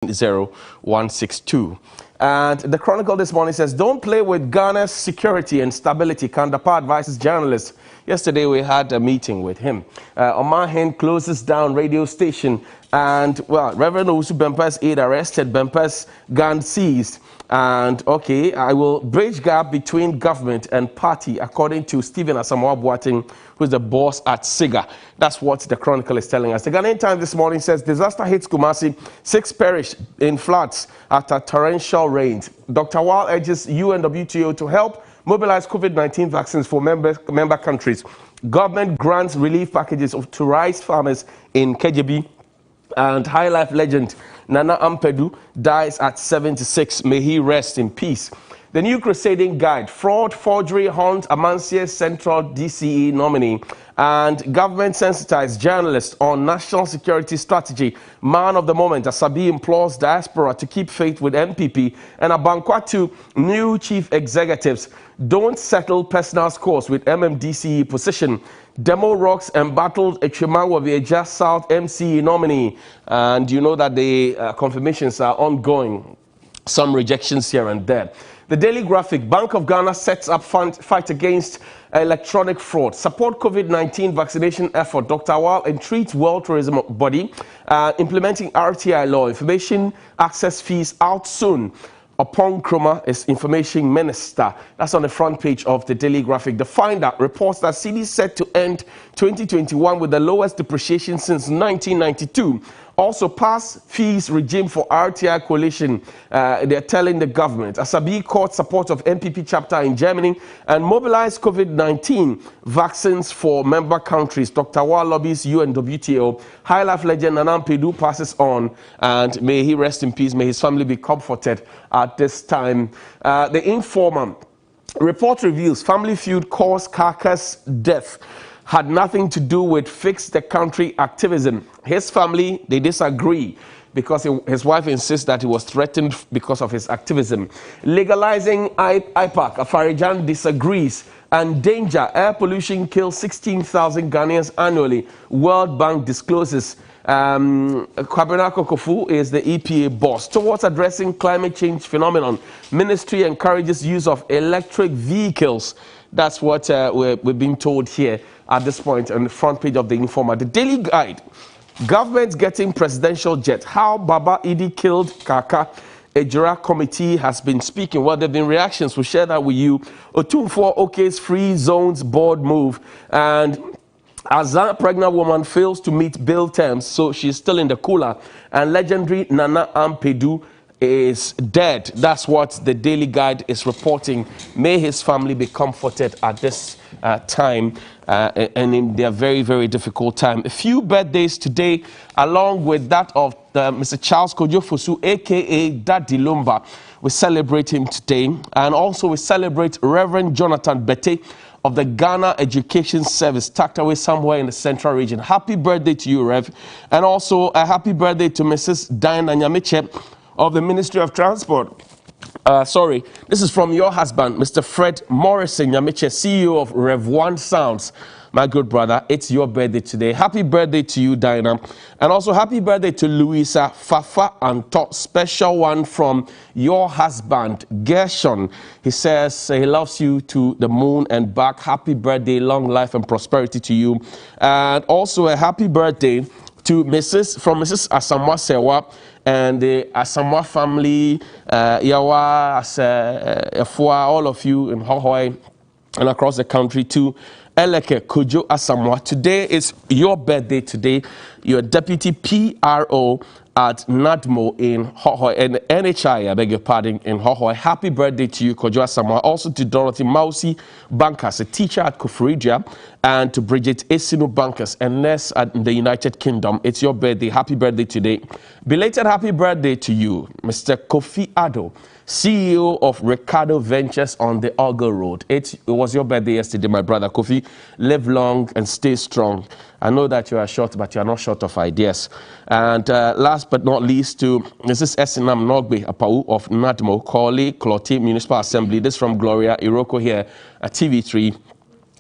0162. And the Chronicle this morning says, don't play with Ghana's security and stability. Kandapa advises journalists. Yesterday we had a meeting with him. Omahen closes down radio station. And, well, Reverend Owusu Bempah's aide arrested, Bempah's gun seized. And, okay, I will bridge gap between government and party, according to Stephen Asamoah Boateng, who is the boss at SIGA. That's what the Chronicle is telling us. The Ghanaian Times this morning says, disaster hits Kumasi, 6 perished in floods after torrential rains. Dr. Wal urges UNWTO to help mobilize COVID-19 vaccines for member countries. Government grants relief packages to rice farmers in KJB. And High Life legend Nana Ampedu dies at 76. May he rest in peace. The new crusading guide, fraud, forgery, haunt Amansia's central DCE nominee. And government sensitized journalists on national security strategy. Man of the moment, Asabi implores diaspora to keep faith with MPP. And Abankwatu, new chief executives, don't settle personal scores with MMDCE position. Demo rocks embattled Ejura Ejura South MCE nominee. And you know that the confirmations are ongoing. Some rejections here and there. The Daily Graphic, Bank of Ghana sets up fight against electronic fraud. Support COVID-19 vaccination effort. Dr. Wal entreats World Tourism Body implementing RTI law. Information access fees out soon. Upon Kroma is Information Minister. That's on the front page of the Daily Graphic. The Finder reports that CD is set to end 2021 with the lowest depreciation since 1992. Also, pass fees regime for RTI coalition, they're telling the government. Asabi court support of MPP chapter in Germany and mobilize COVID-19 vaccines for member countries. Dr. Wal lobbies UNWTO. High Life legend Nana Ampedu passes on, and may he rest in peace. May his family be comforted at this time. The Informer report reveals family feud caused Kaka's death. Had nothing to do with fix the country activism. His family, they disagree because his wife insists that he was threatened because of his activism. Legalizing IPAC, Afarijan disagrees. And danger, air pollution kills 16,000 Ghanaians annually. World Bank discloses. Kwabena Kokofu is the EPA boss. Towards addressing climate change phenomenon, ministry encourages use of electric vehicles. That's what we're being told here at this point on the front page of the Informer. The Daily Guide, government getting presidential jet. How Baba Idi killed Kaka. Ejura committee has been speaking. Well, there have been reactions. We'll share that with you. Otumfuo Oke's free zones board move. And as a pregnant woman fails to meet bill terms, so she's still in the cooler. And legendary Nana Ampedu is dead. That's what the Daily Guide is reporting. May his family be comforted at this time and in their very, very difficult time. A few birthdays today, along with that of Mr. Charles Kojo Fosu, a.k.a. Daddy Lumba. We celebrate him today. And also we celebrate Reverend Jonathan Bete of the Ghana Education Service, tucked away somewhere in the central region. Happy birthday to you, Rev. And also a happy birthday to Mrs. Diana Nyamiche of the Ministry of Transport. Sorry, this is from your husband, Mr. Fred Morrison Nyamiche, CEO of Rev 1 Sounds. My good brother, it's your birthday today. Happy birthday to you, Diana. And also happy birthday to Louisa Fafa Anto, special one from your husband, Gershon. He says he loves you to the moon and back. Happy birthday, long life and prosperity to you. And also a happy birthday to Mrs. Asamoah Sewa and the Asamoah family, Yawa, Efua, all of you in Hohoi and across the country too. Eleke Kojo Asamoah. Today is your birthday today. You're deputy PRO at NADMO in Hohoi, and NHI, I beg your pardon, in Hohoi. Happy birthday to you, Kojo Asamoah. Also to Dorothy Mausi Bankers, a teacher at Koforidua, and to Bridget Esinu Bankers, a nurse at the United Kingdom. It's your birthday. Happy birthday today. Belated happy birthday to you, Mr. Kofi Addo, CEO of Ricardo Ventures on the Algo Road. It was your birthday yesterday, my brother Kofi. Live long and stay strong. I know that you are short, but you are not short of ideas. And last but not least, to Mrs. Esinam Nogbe Apau of NADMO, Korle Klote Municipal Assembly. This from Gloria Iroko here at TV3.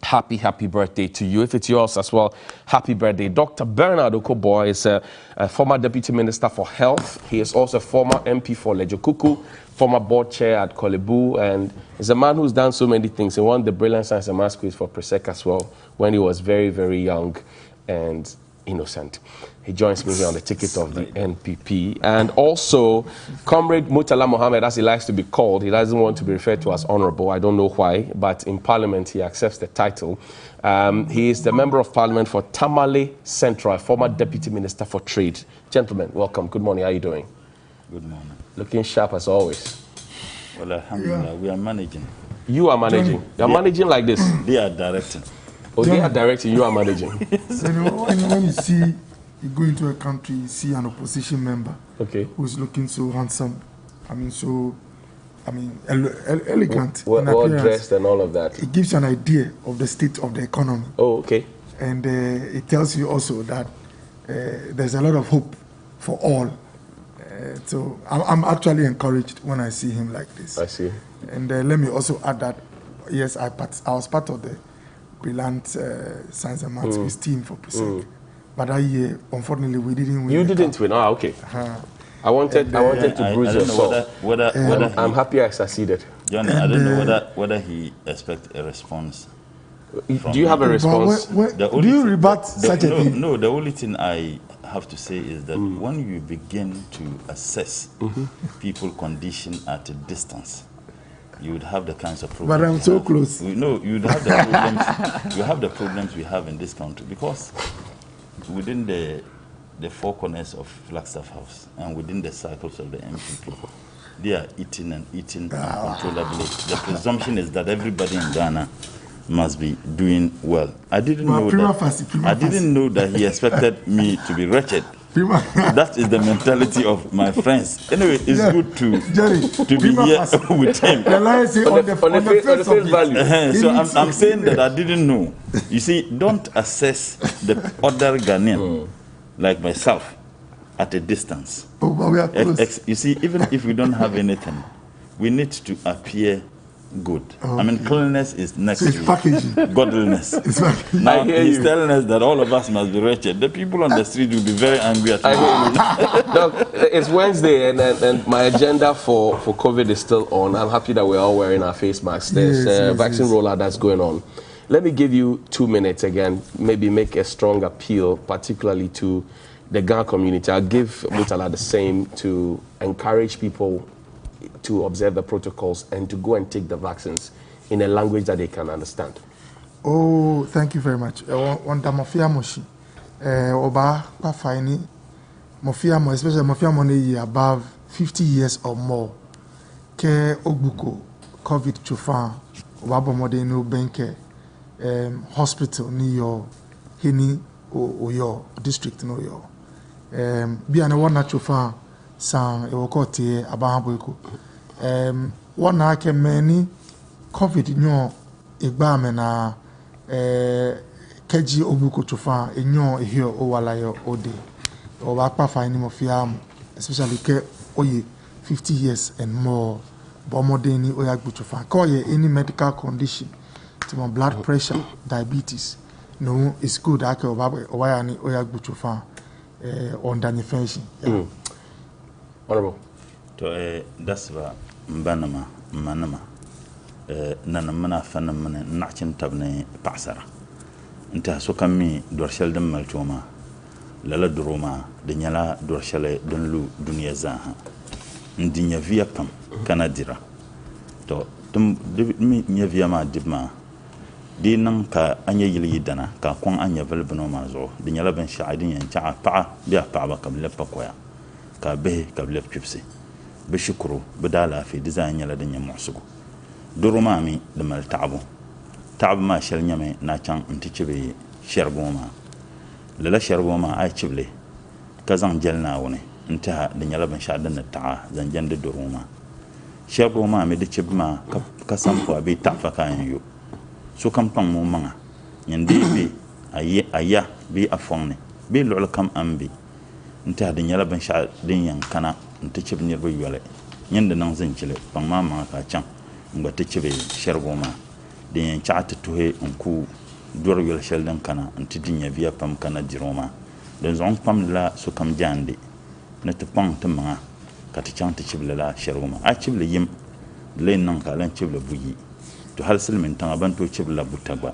happy birthday to you. If it's yours as well, happy birthday. Dr. Bernard Okoboy is a former Deputy Minister for Health. He is also a former MP for Lejokuku, former board chair at Kolebu, and is a man who's done so many things. He won the Brilliant Science and Maths quiz for Presec as well when he was very, very young and innocent. He joins me here on the ticket of the NPP. And also, Comrade Murtala Mohammed, as he likes to be called, he doesn't want to be referred to as honorable. I don't know why, but in Parliament, he accepts the title. He is the Member of Parliament for Tamale Central, former Deputy Minister for Trade. Gentlemen, welcome. Good morning. How are you doing? Good morning. Looking sharp as always. Well, alhamdulillah, we are managing. You are managing? You are managing like this? They are directing. Oh, they are directing, you are managing. When you see, you go into a country, you see an opposition member who's looking so handsome, elegant, well dressed and all of that. It gives you an idea of the state of the economy. Oh, okay. And it tells you also that there's a lot of hope for all. So I'm actually encouraged when I see him like this. I see. And let me also add that, yes, I was part of the Brilliant Science and Maths team for Presec. But that year, unfortunately, we didn't win. You didn't win? Ah, okay. I wanted to bruise your soul. I'm happy I succeeded. Johnny, I don't know whether he expects a response. Do you have a response? Do you rebut such a thing? No, the only thing I have to say is that when you begin to assess people's condition at a distance, you would have the kinds of problems. But I'm so close. No, you'd have the problems. You have the problems we have in this country because within the four corners of Flagstaff House and within the circles of the MPP, they are eating uncontrollably. The presumption is that everybody in Ghana must be doing well. I didn't know that he expected me to be wretched. That is the mentality of my friends. Anyway, it's good to be here with him. On the face value. So I'm saying that I didn't know. You see, don't assess the other Ghanaian like myself at a distance. Oh, but we are close. You see, even if we don't have anything, we need to appear good. Cleanliness is next to godliness. Now he's telling us that all of us must be wretched. The people on the street will be very angry at me. Look, it's Wednesday and my agenda for COVID is still on. I'm happy that we're all wearing our face masks. There's a vaccine rollout that's going on. Let me give you 2 minutes again, maybe make a strong appeal, particularly to the Ghana community. I'll give Murtala the same to encourage people to observe the protocols and to go and take the vaccines in a language that they can understand. Oh, thank you very much. Wanda mafia moshi, oba pa faini, mafia mo, especially mafia money above 50 years or more. Ke ogbuko COVID chufan, oba bomode no benke, hospital ni yo, hini o yo district no yo. Bi ane wana chufan san ewokote abahaboiko. Wana ke many COVID nyo igba na keji obuko chufa enyo ehio owalayo ode o ba pa fa ni mo fiam especially ke oye 50 years and more bomodeni oya gbuchufa ko ye any medical condition to my blood pressure diabetes no it's good ake oya ni oya gbuchufa on danifension honorable to that's ba mbanama manama nana mana fana mana nachin tabne pasara nta so kammi dorshel dem maltoma lala duroma de nyala dorshele don lu duniya zaha ndinya via pam kanadira to dum mi nya via ma dibma di nan ka anya yili dana ka kon anya velbno ma zo de nyala ben shaadin yan cha pa biya pa ba kam lepa koya ka be ka lep pipsi be shukru bedala fi design nyala de nya musugo duruma mi de mal tabu ma shel nyame na chan ntichibe sherboma lala sherboma ay chible kazan jelna woni nta de nyala ban shadan ta zan jande duruma sherboma mi de chibma ka sampo abi tafa kan yo so kam pam mo manga nyande bi aya bi afonni bi lol kam ambi nta de nyala ban shadin yan kana ntichib nirbo yole nyande nan zan chile pam ma ka chan ngba te chibe sherboma de yen chaati tuhe nku dor yel shelden kana antidinya via pam kana diroma den zon pam la so kam jande ne te pang te ma ka te chante chibla la sheruma a chibla yim le nan ka lan chibla buyi to hal silmin tan ban to chibla butagba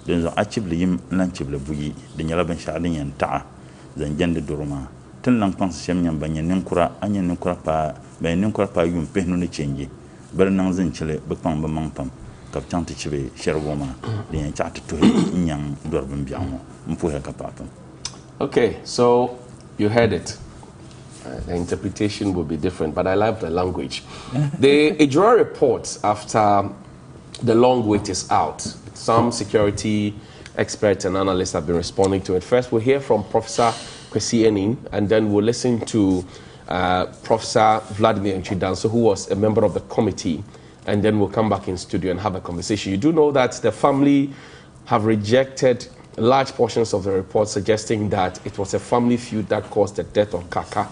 den zon a chibla yim lan chibla buyi de nyala ban shadin yan ta zan jande doroma tin lan pang sem nyam ban yen kura anyen kura pa ben nin kura pa yum pe no ne chenji bar nan zan chile be pang ba mang pam ka chante chibe sheruma de yan chaati to nyang dorbin biamo mpo he ka papam. Okay, so you heard it. The interpretation will be different, but I like the language. The Ejura report, after the long wait is out, some security experts and analysts have been responding to it. First, we'll hear from Professor Kwesi Enin, and then we'll listen to Professor Vladimir Nchidanso, who was a member of the committee, and then we'll come back in studio and have a conversation. You do know that the family have rejected large portions of the report, suggesting that it was a family feud that caused the death of Kaka.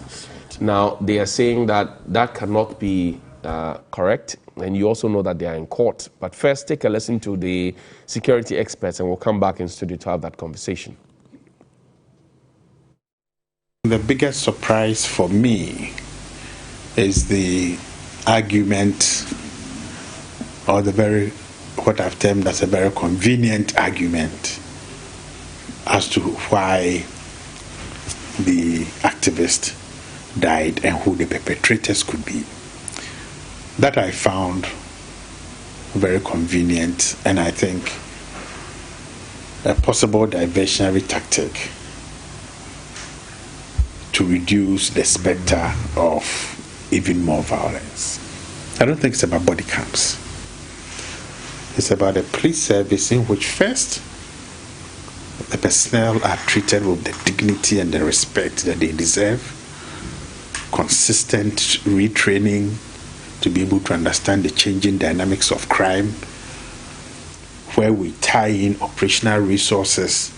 Now, they are saying that that cannot be correct, and you also know that they are in court. But first, take a listen to the security experts, and we'll come back in studio to have that conversation. The biggest surprise for me is the argument, or what I've termed as a very convenient argument, as to why the activist died and who the perpetrators could be. That I found very convenient, and I think a possible diversionary tactic to reduce the specter of even more violence. I don't think it's about body cams. It's about a police service in which first, the personnel are treated with the dignity and the respect that they deserve, consistent retraining to be able to understand the changing dynamics of crime, where we tie in operational resources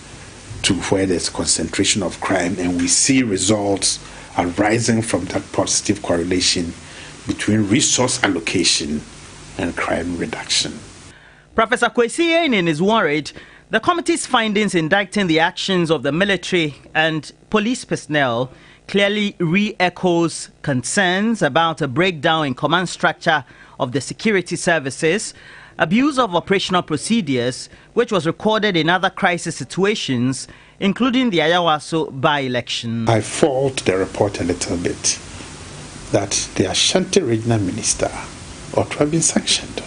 to where there's concentration of crime, and we see results arising from that positive correlation between resource allocation and crime reduction. Professor Kwesi Enin is worried the committee's findings indicting the actions of the military and police personnel clearly re-echoes concerns about a breakdown in command structure of the security services, abuse of operational procedures, which was recorded in other crisis situations, including the Ayawaso by-election. I fault the report a little bit that the Ashanti regional minister ought to have been sanctioned,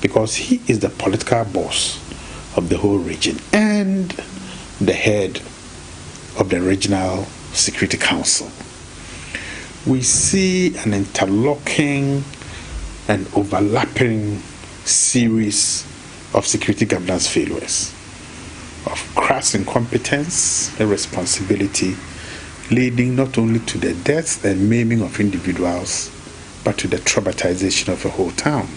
because he is the political boss of the whole region and the head of the regional security council. We see an interlocking and overlapping series of security governance failures, of crass incompetence, irresponsibility, leading not only to the death and maiming of individuals, but to the traumatization of a whole town.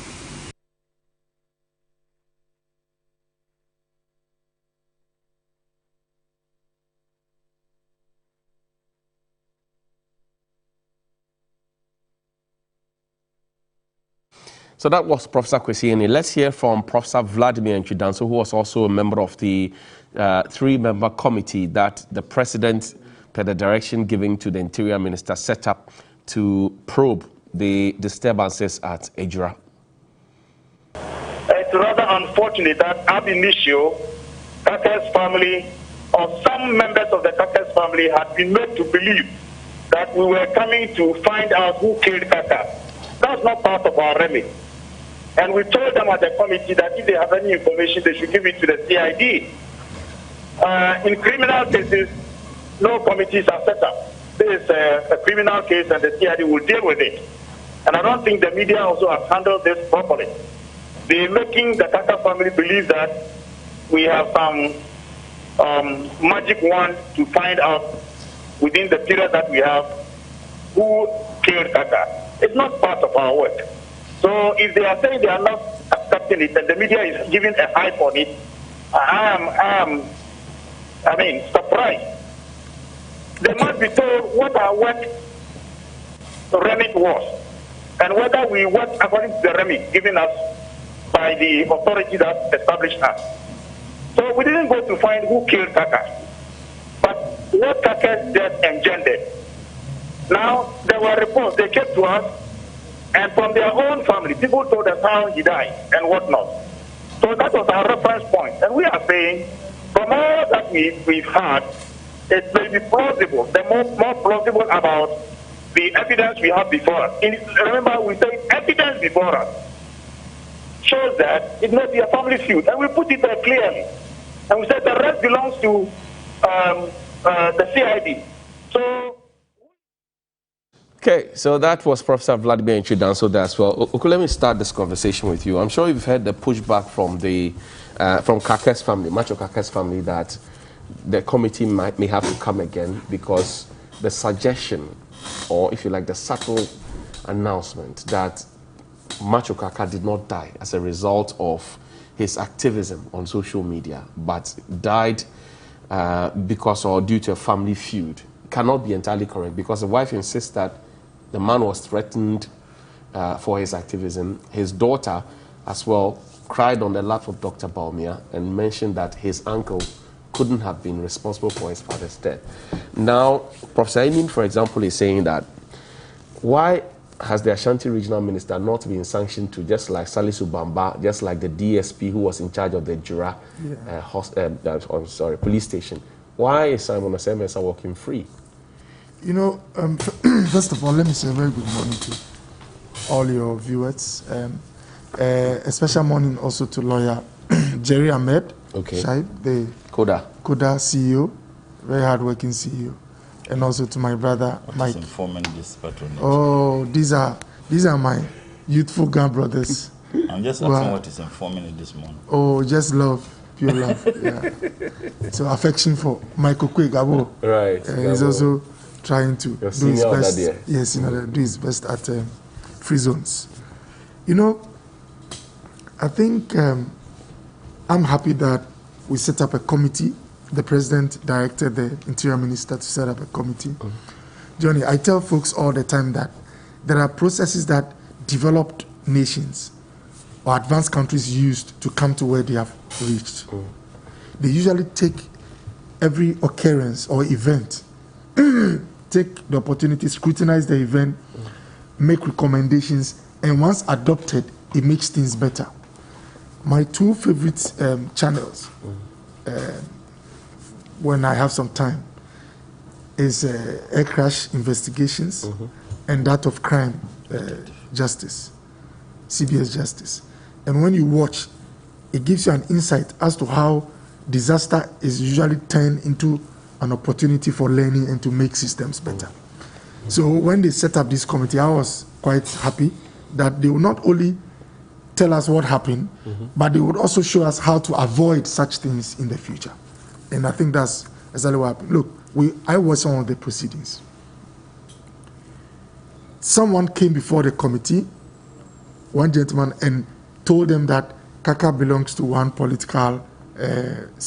So that was Professor Kwesi Enin. Let's hear from Professor Vladimir Nchidanso, who was also a member of the three-member committee that the president, per the direction given to the interior minister, set up to probe the disturbances at Ejura. It's rather unfortunate that ab initio, Kaka's family, or some members of the Kaka's family, had been made to believe that we were coming to find out who killed Kaka. That's not part of our remit. And we told them at the committee that if they have any information, they should give it to the CID. In criminal cases, no committees are set up. This is a criminal case, and the CID will deal with it. And I don't think the media also has handled this properly. They're making the Kaka family believe that we have some magic wand to find out within the period that we have who killed Kaka. It's not part of our work. So if they are saying they are not accepting it and the media is giving a hype on it, I am surprised. They must be told what our work remit was and whether we work according to the remit given us by the authority that established us. So we didn't go to find who killed Kaka, but what Kaka's death engendered. Now, there were reports, they came to us, and from their own family, people told us how he died and whatnot. So that was our reference point. And we are saying, from all that we've heard, it may be plausible, the more plausible about the evidence we have before us. Remember, we say evidence before us shows that it may be a family feud, and we put it there clearly. And we said the rest belongs to the CID. So. Okay, so that was Professor Vladimir Nchidanso there as well. Okay, let me start this conversation with you. I'm sure you've heard the pushback from the from Kaka's family, Macho Kaka's family, that the committee may have to come again because the suggestion, or if you like, the subtle announcement that Macho Kaka did not die as a result of his activism on social media, but died because or due to a family feud, cannot be entirely correct, because the wife insists that the man was threatened for his activism. His daughter as well cried on the lap of Dr. Baumia and mentioned that his uncle couldn't have been responsible for his father's death. Now, Professor Emin, for example, is saying that why has the Ashanti regional minister not been sanctioned to, just like Salisu Bamba, just like the DSP who was in charge of the Ejura police station? Why is Simon Osemesa walking free? You know, first of all, let me say a very good morning to all your viewers. A special morning also to lawyer Jerry Ahmed, Shaib, the Koda CEO, very hardworking CEO, and also to my brother Mike. Informing this patronage. Oh, these are my youthful gun brothers. I'm just asking what is informing it this morning. Oh, just love. Pure love, yeah. So affection for Michael Kwegabo. Right. He's also trying to do his best. Yes, do his best at free zones. You know, I think I'm happy that we set up a committee. The president directed the interior minister to set up a committee. Johnny, I tell folks all the time that there are processes that developed nations or advanced countries used to come to where they have reached. They usually take every occurrence or event, take the opportunity, scrutinize the event, make recommendations, and once adopted, it makes things better. My two favorite channels, when I have some time, is air crash investigations and that of crime justice, CBS Justice. And when you watch, it gives you an insight as to how disaster is usually turned into an opportunity for learning and to make systems better. So when they set up this committee, I was quite happy that they will not only tell us what happened, but they would also show us how to avoid such things in the future. And I think that's exactly what happened. Look, I watched some of the proceedings. Someone came before the committee, one gentleman, and told them that Kaka belongs to one political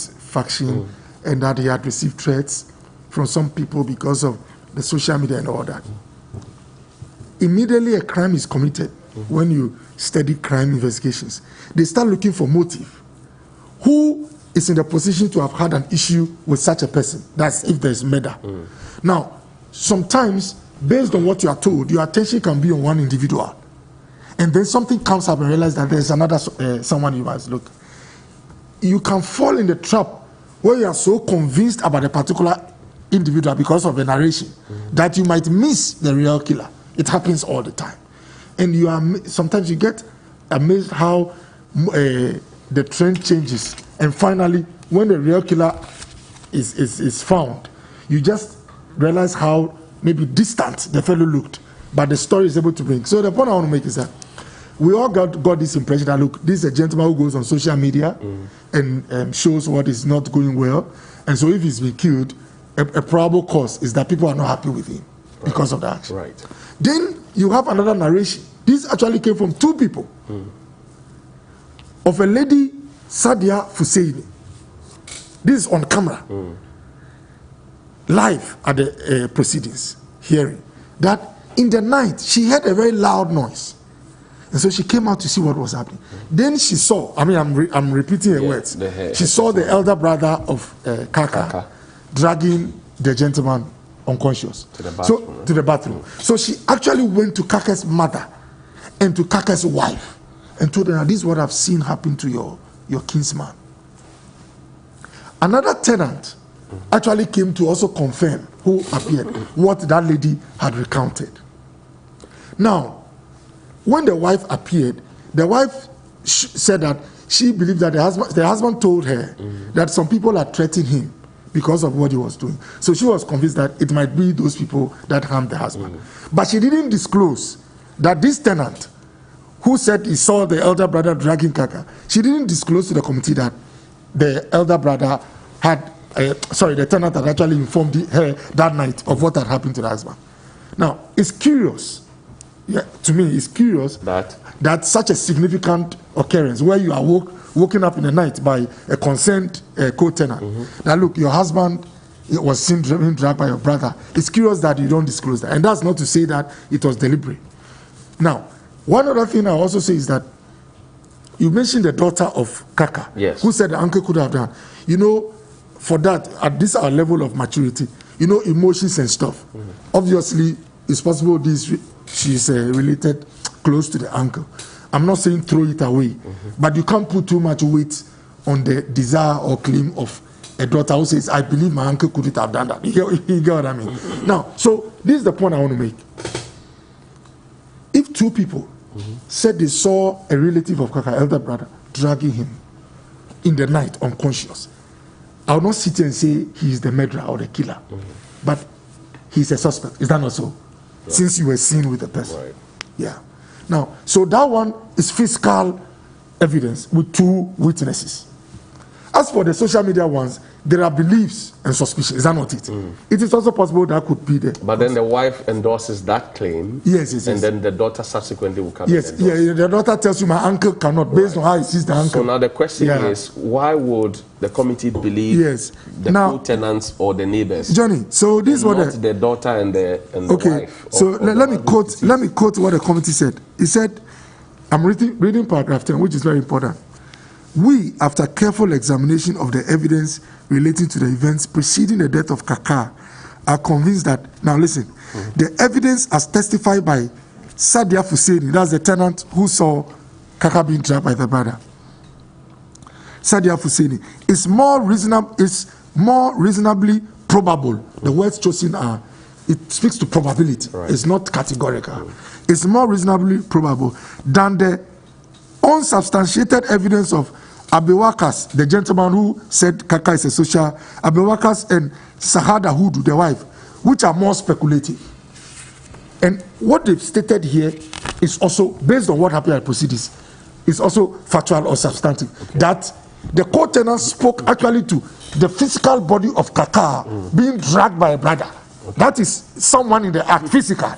faction and that he had received threats from some people because of the social media and all that. Immediately a crime is committed. When you study crime investigations, they start looking for motive. Who is in the position to have had an issue with such a person? That's if there's murder. Now, sometimes, based on what you are told, your attention can be on one individual. And then something comes up and realize that there's another someone you must look. You can fall in the trap where you are so convinced about a particular individual because of a narration that you might miss the real killer. It happens all the time. And you are sometimes you get amazed how the trend changes. And finally, when the real killer is found, you just realize how maybe distant the fellow looked, but the story is able to bring. So the point I want to make is that we all got this impression that, look, this is a gentleman who goes on social media and shows what is not going well. And so if he's been killed, a probable cause is that people are not happy with him because of the action. Right. Then you have another narration. This actually came from two people. Of a lady, Sadia Fuseini. This is on camera. Live at the proceedings, hearing that in the night she heard a very loud noise. And so she came out to see what was happening. Then she saw, I mean, I'm repeating her words. She saw the elder brother of Kaka dragging the gentleman unconscious to the bathroom. So she actually went to Kaka's mother and to Kaka's wife and told her, this is what I've seen happen to your kinsman. Another tenant actually came to also confirm, who appeared, what that lady had recounted. Now, when the wife appeared, the wife said that she believed that the husband told her that some people are threatening him because of what he was doing. So she was convinced that it might be those people that harmed the husband. But she didn't disclose that this tenant, who said he saw the elder brother dragging Kaka, she didn't disclose to the committee that the elder brother had, the tenant had actually informed her that night of what had happened to the husband. Now, it's curious. Yeah, to me, it's curious that such a significant occurrence where you are woken up in the night by a concerned co-tenant, that look, your husband was seen being dragged by your brother. It's curious that you don't disclose that. And that's not to say that it was deliberate. Now, one other thing I also say is that you mentioned the daughter of Kaka, who said the uncle could have done. You know, for that, at this our level of maturity, you know, emotions and stuff. Obviously, it's possible she's related close to the uncle. I'm not saying throw it away, but you can't put too much weight on the desire or claim of a daughter who says, I believe my uncle couldn't have done that. You get what I mean? Now, so this is the point I want to make. If two people said they saw a relative of Kaka, elder brother, dragging him in the night unconscious, I will not sit here and say he is the murderer or the killer, but he's a suspect. Is that not so? Right. Since you were seen with the person. Right. Yeah. Now, so that one is physical evidence with two witnesses. As for the social media ones, there are beliefs and suspicions. Is that not it? It is also possible that could be there. But then the wife endorses that claim. Yes. And then the daughter subsequently will come. Yes, the daughter tells you my uncle cannot, based on how he sees the uncle. So now the question is, why would the committee believe the co-tenants or the neighbors? Johnny, so this is what the daughter and the wife. So let me quote what the committee said. He said, I'm reading paragraph 10, which is very important. We, after careful examination of the evidence relating to the events preceding the death of Kaka, are convinced that, now listen, the evidence as testified by Sadia Fuseni, that's the tenant who saw Kaka being dragged by the brother, Sadia Fuseni, is more reasonably probable. The words chosen are, it speaks to probability. Right. It's not categorical. It's more reasonably probable than the unsubstantiated evidence of Abewakas, the gentleman who said Kaka is a social, Abewakas and Sahada Hudu, the wife, which are more speculative. And what they've stated here is also, based on what happened at proceedings, is also factual or substantive. Okay. That the co-tenant spoke actually to the physical body of Kaka being dragged by a brother. Okay. That is someone in the act, physical.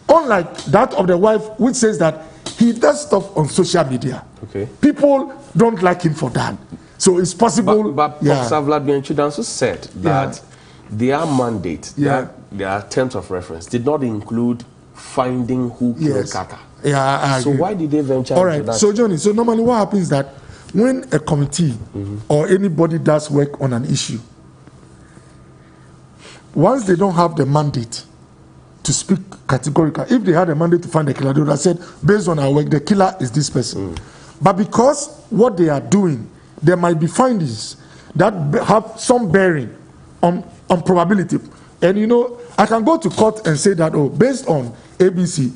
Unlike that of the wife, which says that he does stuff on social media. Okay. People don't like him for that. So it's possible. But Professor Vladimir Chidanso said that their mandate, their terms of reference, did not include finding who killed Kaka. Yeah, so why did they venture into that? So Johnny, so normally what happens is that when a committee or anybody does work on an issue, once they don't have the mandate to speak categorically, if they had a mandate to find the killer, they would have said, based on our work, the killer is this person. But because what they are doing, there might be findings that have some bearing on probability. And you know, I can go to court and say that, oh, based on ABC,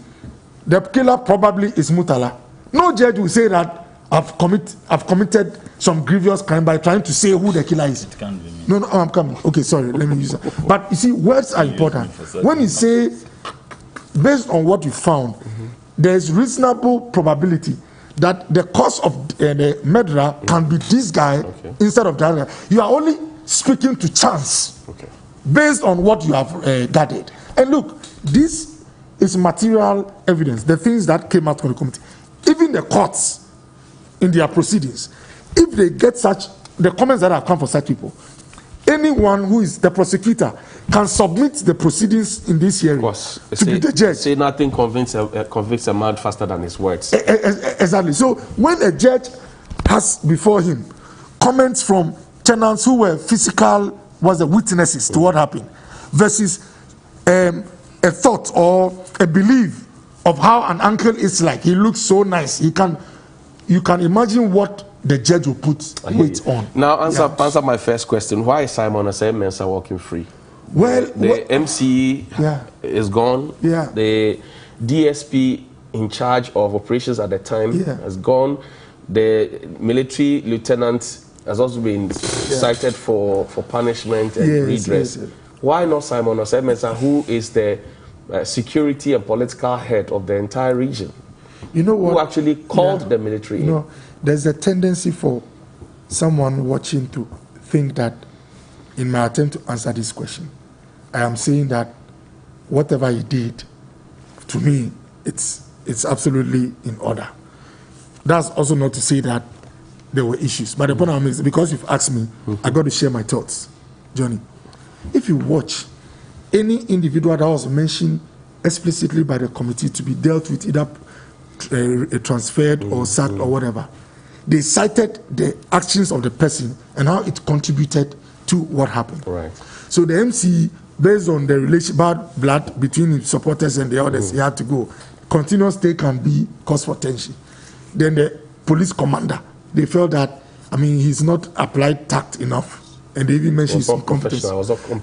the killer probably is Mutala. No judge will say that I've committed some grievous crime by trying to say who the killer is. It can't be me. No, I'm coming. Okay, sorry, let me use that. But you see, words are important. When you say, based on what you found, there's reasonable probability that the cause of the murderer can be this guy instead of the other. You are only speaking to chance based on what you have gathered. And look, this is material evidence, the things that came out from the committee. Even the courts, in their proceedings, if they get the comments that have come for such people, anyone who is the prosecutor can submit the proceedings in this hearing to be the judge. Say nothing convicts a man faster than his words. Exactly. So when a judge has before him comments from tenants who were was the witnesses to what happened, versus a thought or a belief of how an uncle is like. He looks so nice. You can imagine what the judge will put weight on. Now answer my first question. Why is Simon Osei-Mensah walking free? Well, the MCE is gone. Yeah. The DSP in charge of operations at the time has gone. The military lieutenant has also been cited for punishment and redress. Yes. Why not Simon Osei-Mensah, who is the security and political head of the entire region? You know what? Who actually called the military in? There's a tendency for someone watching to think that in my attempt to answer this question, I am saying that whatever he did, to me, it's absolutely in order. That's also not to say that there were issues. But the point I'm making is, because you've asked me, I got to share my thoughts. Johnny, if you watch any individual that was mentioned explicitly by the committee to be dealt with, either transferred or sacked or whatever, they cited the actions of the person and how it contributed to what happened. Right. So the MC, based on the bad blood between his supporters and the others, he had to go. Continuous stay can be cause for tension. Then the police commander, they felt that, he's not applied tact enough, and they even mentioned his incompetence.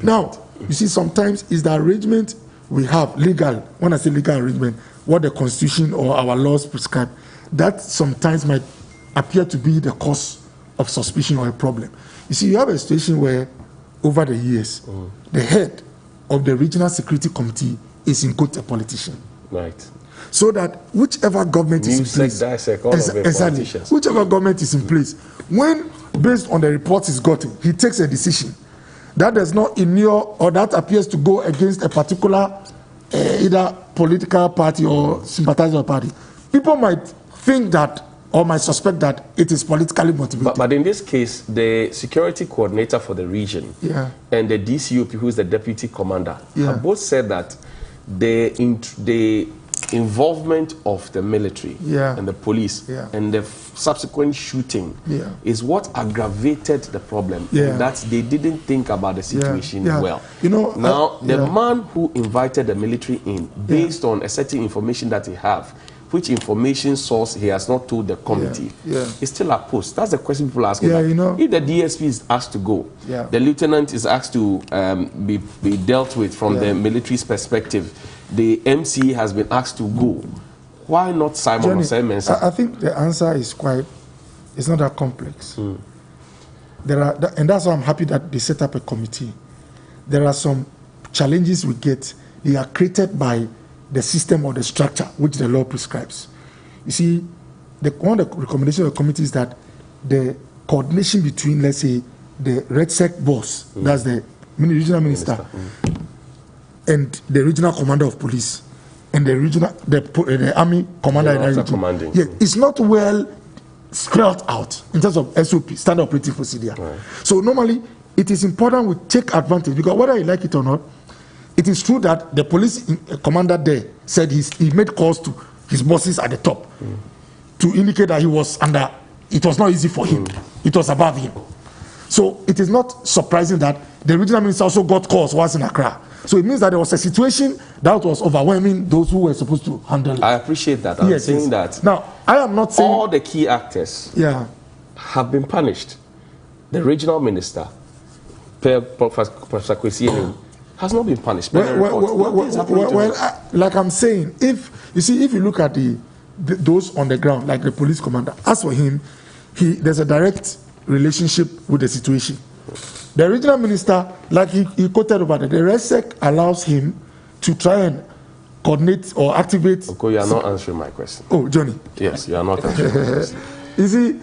Now, you see, sometimes it's the arrangement we have, legal, when I say legal arrangement, what the Constitution or our laws prescribe, that sometimes might appear to be the cause of suspicion or a problem. You see, you have a situation where, over the years, the head of the Regional Security Committee is in quote a politician. Right. So that whichever government is in place, whichever government is in place, when based on the reports he's gotten, he takes a decision that does not inure or that appears to go against a particular either political party or sympathizer party, people might think that or might suspect that it is politically motivated. But in this case, the security coordinator for the region and the DCOP, who is the deputy commander, have both said that the involvement of the military and the police and the subsequent shooting is what aggravated the problem. And that they didn't think about the situation well. Now, the man who invited the military in, based on a certain information that he have, which information source he has not told the committee, is still at post. That's the question people ask. If the DSP is asked to go, the lieutenant is asked to be dealt with from the military's perspective, the MC has been asked to go. Why not Simon Osei-Mensah? I think the answer is it's not that complex. And that's why I'm happy that they set up a committee. There are some challenges we get. They are created by the system or the structure which the law prescribes. You see, one of the recommendations of the committee is that the coordination between, let's say, the RedSec boss, that's the regional minister, and the regional commander of police, and the army commander in the region, it's not well spelled out in terms of SOP, standard operating procedure. So normally, it is important we take advantage, because whether you like it or not, it is true that the police commander there said he made calls to his bosses at the top to indicate that he was under, it was not easy for him, it was above him. So it is not surprising that the regional minister also got calls whilst in Accra. So it means that there was a situation that was overwhelming those who were supposed to handle it. I appreciate that. I'm saying that. Now, I am not saying all the key actors have been punished. The regional minister, Professor Kwesi, has not been punished. Like I'm saying, if you look at those on the ground, like the police commander, as for him, there's a direct relationship with the situation. The regional minister, like he quoted about it, the RedSec allows him to try and coordinate or activate. Okay, you are not answering my question. Oh, Johnny. Yes, you are not answering my question. You see,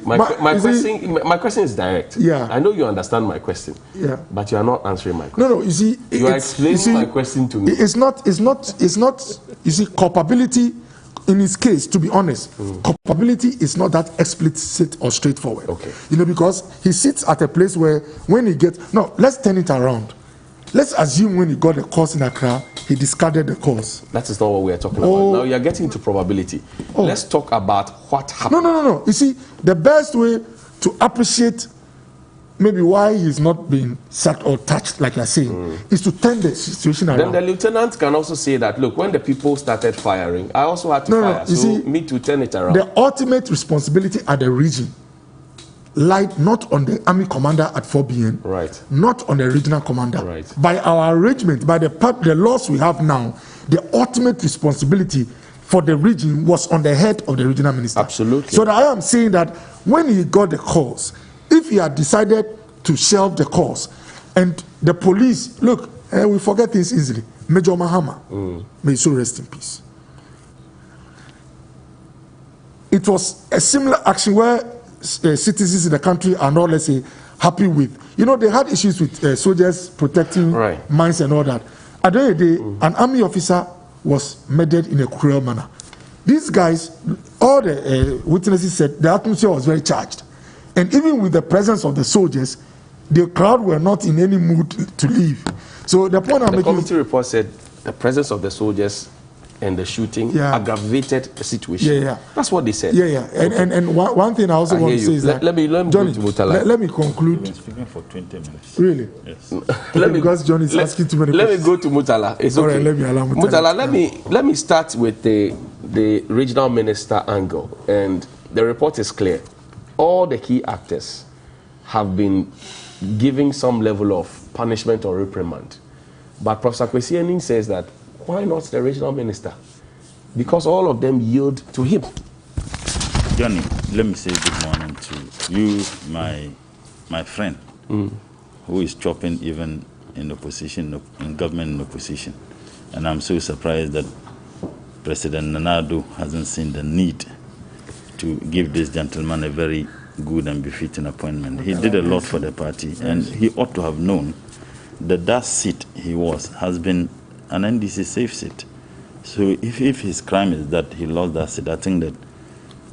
my question is direct. Yeah. I know you understand my question. Yeah. But you are not answering my question. No, you see, you are explaining my question to me. It's not. You see, culpability. In his case, to be honest, culpability is not that explicit or straightforward. Okay. Because he sits at a place where when he gets let's turn it around. let's assume when he got the course in Accra, he discarded the course. That is not what we are talking about. Now you are getting into probability. Let's talk about what happened. No. You see, the best way to appreciate maybe why he's not being sacked or touched, like you're saying, is to turn the situation around. Then the lieutenant can also say that, look, when the people started firing, I also had to fire. You so see, me to turn it around. The ultimate responsibility at the region lied not on the army commander at 4BN, right, not on the regional commander. Right. By our arrangement, by the laws we have now, the ultimate responsibility for the region was on the head of the regional minister. Absolutely. So that I am saying that when he got the calls, if he had decided to shelve the calls, and the police, look, we forget things easily. Major Mahama, may he so rest in peace. It was a similar action where citizens in the country are not, let's say, happy with. You know, they had issues with soldiers protecting mines and all that. At the end of the day, an army officer was murdered in a cruel manner. These guys, all the witnesses said the atmosphere was very charged. And even with the presence of the soldiers, the crowd were not in any mood to leave. So the point I'm making... The committee report said the presence of the soldiers and the shooting aggravated the situation. That's what they said. And one thing I also want to say is that... Let me Johnny, go to Murtala. Let me conclude. You've been speaking for 20 minutes. Really? Yes. Because Johnny is asking too many questions. Let me go to Murtala. It's okay. All right, let me allow Murtala. Murtala, let me start with the regional minister angle. And the report is clear. All the key actors have been giving some level of punishment or reprimand. But Professor Kwesi Enin says that why not the regional minister? Because all of them yield to him. Johnny, let me say good morning to you, my friend, who is chopping even in opposition, in government in opposition. And I'm so surprised that President Nana Addo hasn't seen the need to give this gentleman a very good and befitting appointment. He did a lot for the party, and he ought to have known that that seat he has been an NDC safe seat. So if his crime is that he lost that seat, I think that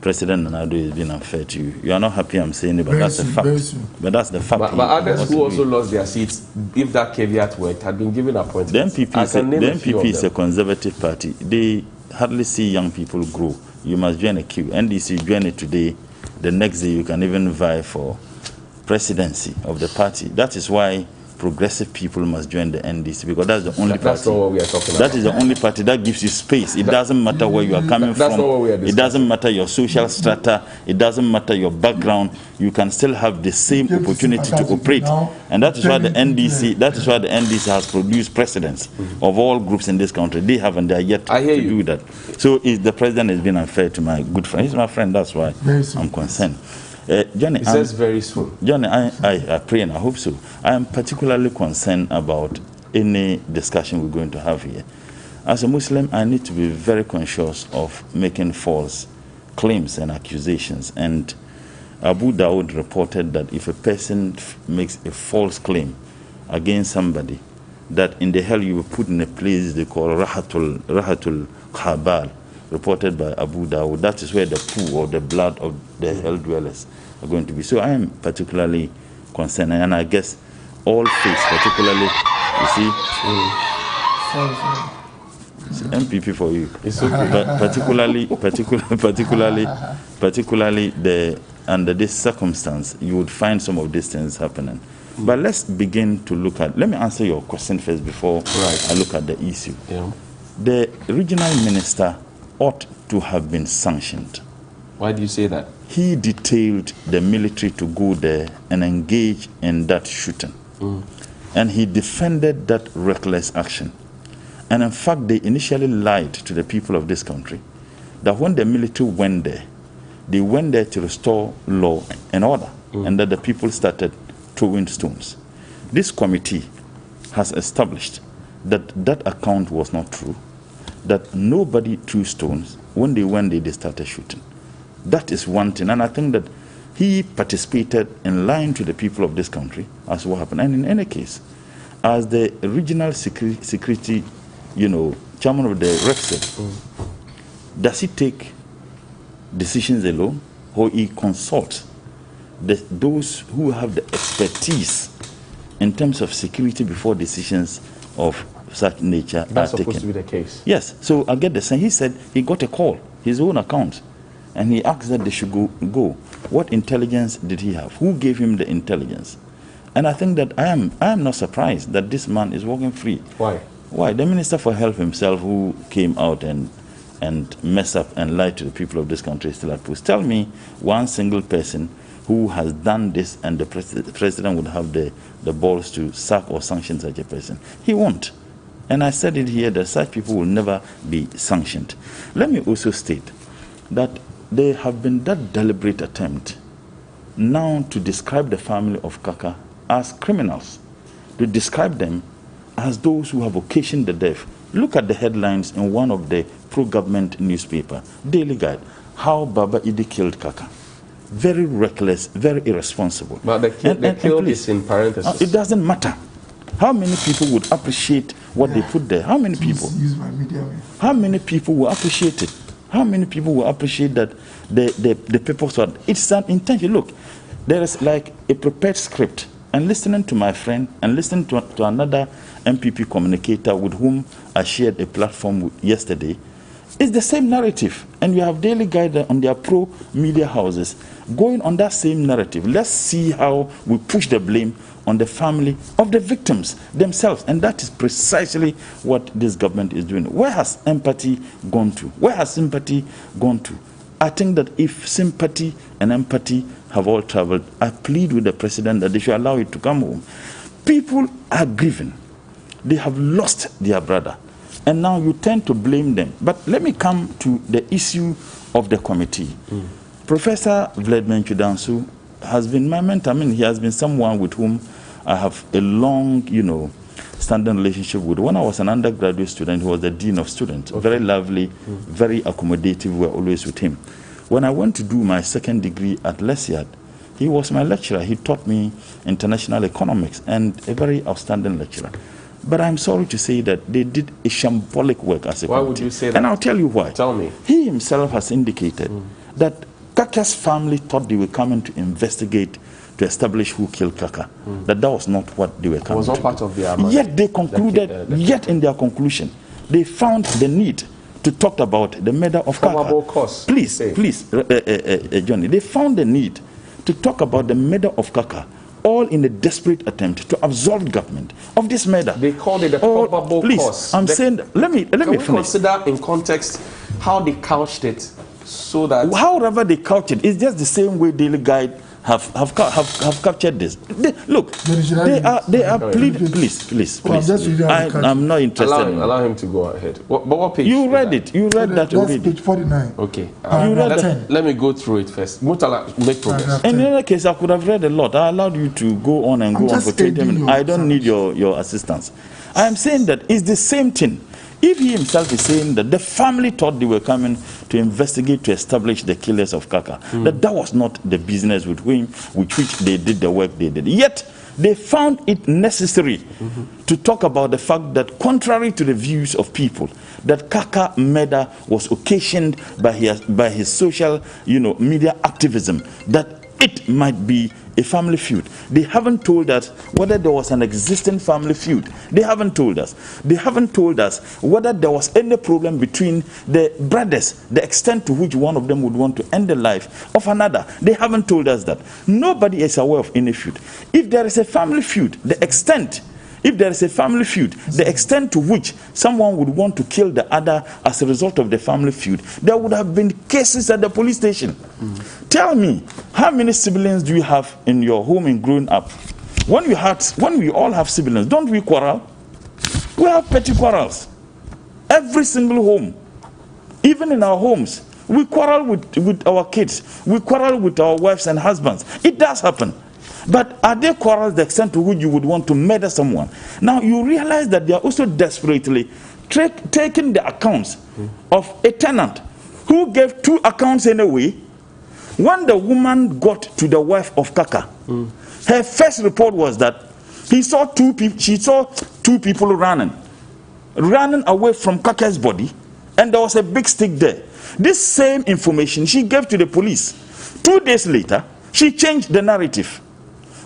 President Nana Addo is being unfair to you. You are not happy I'm saying it, but that's the fact. But that's the fact. But others who also lost their seats, if that caveat worked, had been given appointments. The MPP is a conservative party. They hardly see young people grow. You must join a queue. NDC, join it today. The next day you can even vie for presidency of the party. That is why progressive people must join the NDC, because that's the only party. That's not what we are talking about. That is the only party that gives you space. It doesn't matter where you are coming from. Not what we are discussing. It doesn't matter your social strata. It doesn't matter your background. You can still have the same opportunity to operate. And that is why the NDC. That is why the NDC has produced presidents of all groups in this country. They haven't. They are yet to do that. So the president has been unfair to my good friend. He's my friend. That's why I'm concerned. Johnny, it says very soon. Johnny, I pray and I hope so. I am particularly concerned about any discussion we're going to have here. As a Muslim, I need to be very conscious of making false claims and accusations. And Abu Dawood reported that if a person makes a false claim against somebody, that in the hell you will put in a place they call Rahatul Khabal, reported by Abu Dawood. That is where the poo or the blood of the hell dwellers are going to be. So I am particularly concerned, and I guess all faiths, particularly, you see, it's MPP for you. It's okay. But particularly under this circumstance, you would find some of these things happening. But let's begin to look at. Let me answer your question first before I look at the issue. The regional minister ought to have been sanctioned. Why do you say that? He detailed the military to go there and engage in that shooting. And he defended that reckless action. And in fact, they initially lied to the people of this country that when the military went there, they went there to restore law and order, and that the people started throwing stones. This committee has established that that account was not true, that nobody threw stones. When they went there, they started shooting. That is one thing. And I think that he participated in lying to the people of this country as what happened. And in any case, as the regional security, chairman of the REPSED, does he take decisions alone, or he consults those who have the expertise in terms of security before decisions of such nature That's are taken. supposed to be the case. Yes. So I get the sense. He said he got a call, his own account, and he asked that they should go. What intelligence did he have? Who gave him the intelligence? And I think that I am not surprised that this man is walking free. Why? Why? The Minister for Health himself, who came out and messed up and lied to the people of this country, is still at post. Tell me one single person who has done this and the president would have the balls to sack or sanction such a person. He won't. And I said it here that such people will never be sanctioned. Let me also state that there have been that deliberate attempt now to describe the family of Kaka as criminals, to describe them as those who have occasioned the death. Look at the headlines in one of the pro-government newspaper, Daily Guide, how Baba Idi killed Kaka. Very reckless, very irresponsible. But the kill is in parentheses. It doesn't matter. How many people would appreciate what they put there? How many people? Use my media. How many people will appreciate it? How many people will appreciate that the purpose of it's an intention? Look, there is like a prepared script. And listening to my friend and listening to another MPP communicator with whom I shared a platform yesterday, it's the same narrative. And you have Daily Guide on their pro-media houses going on that same narrative. Let's see how we push the blame on the family of the victims themselves. And that is precisely what this government is doing. Where has empathy gone to? Where has sympathy gone to? I think that if sympathy and empathy have all traveled, I plead with the president that they should allow it to come home. People are grieving. They have lost their brother. And now you tend to blame them. But let me come to the issue of the committee. Professor Vladimir Chudansu has been my mentor. I mean, he has been someone with whom I have a long, standing relationship with. When I was an undergraduate student, he was the dean of students. Okay. Very lovely, very accommodative. We were always with him. When I went to do my second degree at Lesiad, he was my lecturer. He taught me international economics and a very outstanding lecturer. But I'm sorry to say that they did a shambolic work as a committee. Why would you say that? And I'll tell you why. Tell me. He himself has indicated that Kaka's family thought they were coming to investigate to establish who killed Kaka. That was not what they were coming to do. It was not part of their Yet they concluded, yet in their conclusion, they found the need to talk about the murder of Probable Kaka. cause. Please, Johnny, they found the need to talk about the murder of Kaka, all in a desperate attempt to absolve government of this murder. They called it a probable cause. I'm saying, let me finish. Consider in context how they couched it so that... However they couched it, it's just the same way Daily Guide have captured this. They are pleading. Please. I'm not interested. Allow him to go ahead. What page? You read it. You read that already. Page 49. Okay. You read that. Let me go through it first. Mutala, make progress. In any case, I could have read a lot. I allowed you to go on and go on for 20 minutes. I don't need your assistance. I am saying that it's the same thing. If he himself is saying that the family thought they were coming to investigate to establish the killers of Kaka, that was not the business with which they did the work they did. Yet they found it necessary to talk about the fact that, contrary to the views of people, that Kaka murder was occasioned by his social, media activism, that it might be a family feud. They haven't told us whether there was an existing family feud. They haven't told us. They haven't told us whether there was any problem between the brothers, the extent to which one of them would want to end the life of another. They haven't told us that. Nobody is aware of any feud. If there is a family feud, the extent to which someone would want to kill the other as a result of the family feud, there would have been cases at the police station. Tell me, how many siblings do you have in your home in growing up? When we all have siblings, don't we quarrel? We have petty quarrels. Every single home, even in our homes, we quarrel with our kids. We quarrel with our wives and husbands. It does happen. But are there quarrels the extent to which you would want to murder someone? Now you realize that they are also desperately taking the accounts of a tenant who gave 2 accounts anyway. When the woman got to the wife of Kaka, her first report was that she saw 2 people running away from Kaka's body, and there was a big stick there. This same information she gave to the police. 2 days later, she changed the narrative.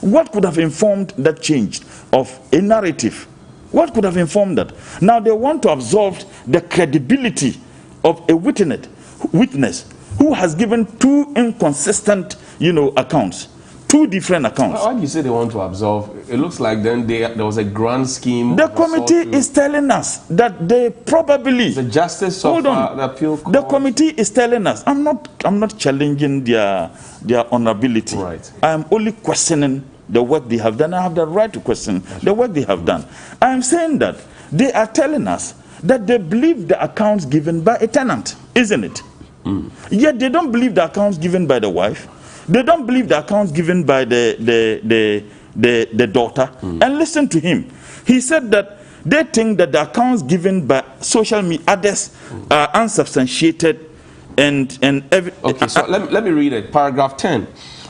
What could have informed that change? of a narrative. What could have informed that? Now they want to absolve the credibility of a witness who has given two inconsistent, accounts. Two different accounts. Why do you say they want to absolve? It looks like then there was a grand scheme. The committee is telling us that they probably the justice of the appeal court. The committee is telling us. I'm not challenging their honorability. Right. I am only questioning the work they have done. I have the right to question the work they have done. I am saying that they are telling us that they believe the accounts given by a tenant, isn't it? Yet they don't believe the accounts given by the wife. They don't believe the accounts given by the daughter. And listen to him. He said that they think that the accounts given by social media others are unsubstantiated and okay, so let me read it. Paragraph 10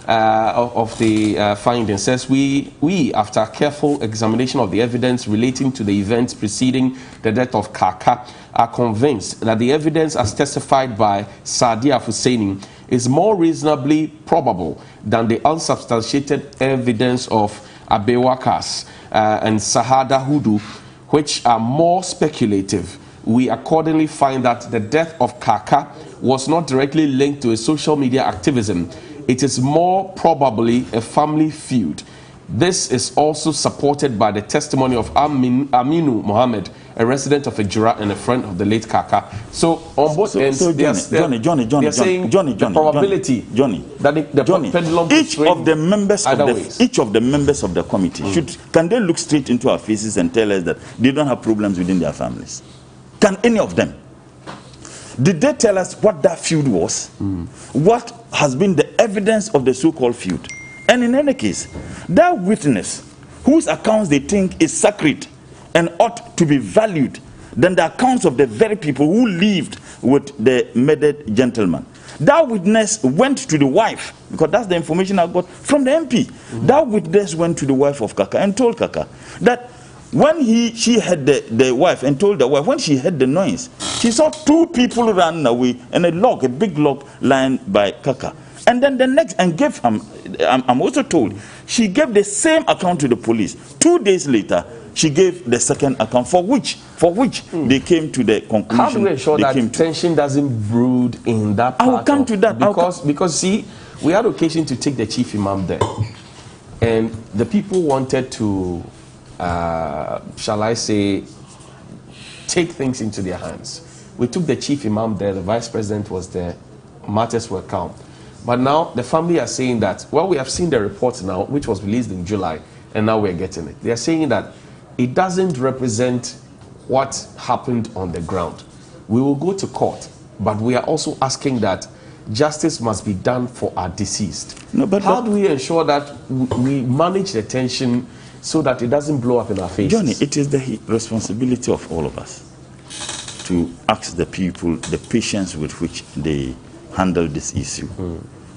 of the findings says, we, after careful examination of the evidence relating to the events preceding the death of Kaka, are convinced that the evidence as testified by Sadia Husseini is more reasonably probable than the unsubstantiated evidence of Abewakas and Sahada Hudu, which are more speculative. We accordingly find that the death of Kaka was not directly linked to a social media activism. It is more probably a family feud. This is also supported by the testimony of Aminu Mohammed, a resident of Ejura and a friend of the late Kaka. So on both ends, they're saying the probability that the pendulum each of the members of the committee can they look straight into our faces and tell us that they don't have problems within their families? Can any of them? Did they tell us what that feud was? What has been the evidence of the so-called feud? And in any case, that witness whose accounts they think is sacred and ought to be valued than the accounts of the very people who lived with the murdered gentleman. That witness went to the wife, because that's the information I got from the MP. That witness went to the wife of Kaka and told Kaka that when she had the wife and told the wife, when she heard the noise, she saw two people run away and a big log lying by Kaka. And then the next, and gave him, I'm also told, she gave the same account to the police. 2 days later, she gave the second account for which they came to the conclusion. How do we ensure that tension doesn't brood in that part? I will come to that. Because see, we had occasion to take the chief imam there. And the people wanted to, shall I say, take things into their hands. We took the chief imam there, the vice president was there, matters were calm. But now the family are saying that, well, we have seen the report now, which was released in July, and now we're getting it. They're saying that it doesn't represent what happened on the ground. We will go to court, but we are also asking that justice must be done for our deceased. How do we ensure that we manage the tension so that it doesn't blow up in our faces? Johnny, it is the responsibility of all of us to ask the people the patience with which they handle this issue.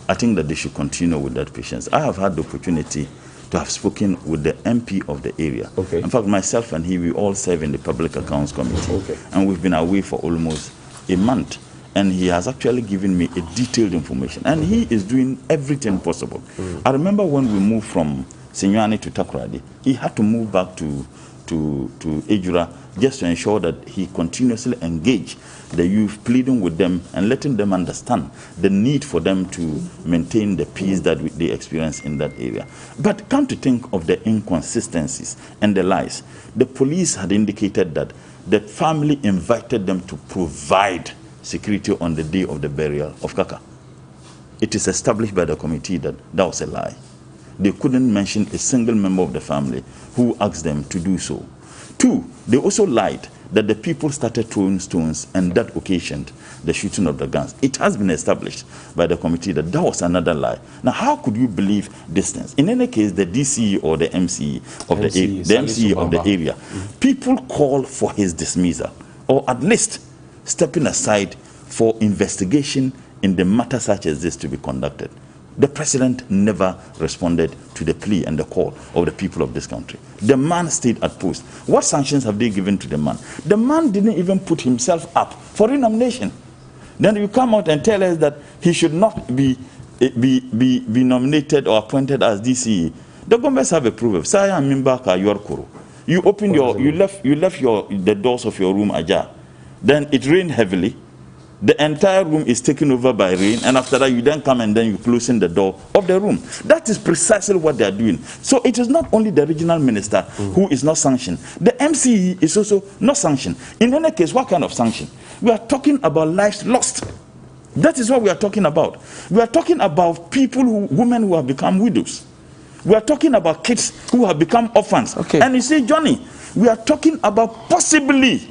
I think that they should continue with that patience. I have had the opportunity to have spoken with the MP of the area. Okay. In fact, myself and he, we all serve in the Public Accounts Committee. Okay. And we've been away for almost a month. And he has actually given me a detailed information. And he is doing everything possible. I remember when we moved from Sinyani to Takoradi, he had to move back to Ejura just to ensure that he continuously engaged the youth, pleading with them and letting them understand the need for them to maintain the peace that they experience in that area. But come to think of the inconsistencies and the lies, the police had indicated that the family invited them to provide security on the day of the burial of Kaka. It is established by the committee that that was a lie. They couldn't mention a single member of the family who asked them to do so. 2, they also lied that the people started throwing stones and that occasioned the shooting of the guns. It has been established by the committee that that was another lie. Now, how could you believe this thing? In any case, the DCE or the MCE of the area, people call for his dismissal, or at least stepping aside for investigation in the matter such as this to be conducted. The president never responded to the plea and the call of the people of this country. The man stayed at post. What sanctions have they given to the man? The man didn't even put himself up for renomination. Then you come out and tell us that he should not be nominated or appointed as DCE. The Gombes have a proverb. Saya mimbaka yorkuru. You open you left the doors of your room ajar. Then it rained heavily. The entire room is taken over by rain, and after that you then come and then you closing the door of the room. That is precisely what they are doing. So it is not only the regional minister who is not sanctioned. The MCE is also not sanctioned. In any case, what kind of sanction? We are talking about lives lost. That is what we are talking about. We are talking about women who have become widows. We are talking about kids who have become orphans. Okay. And you see, Johnny, we are talking about possibly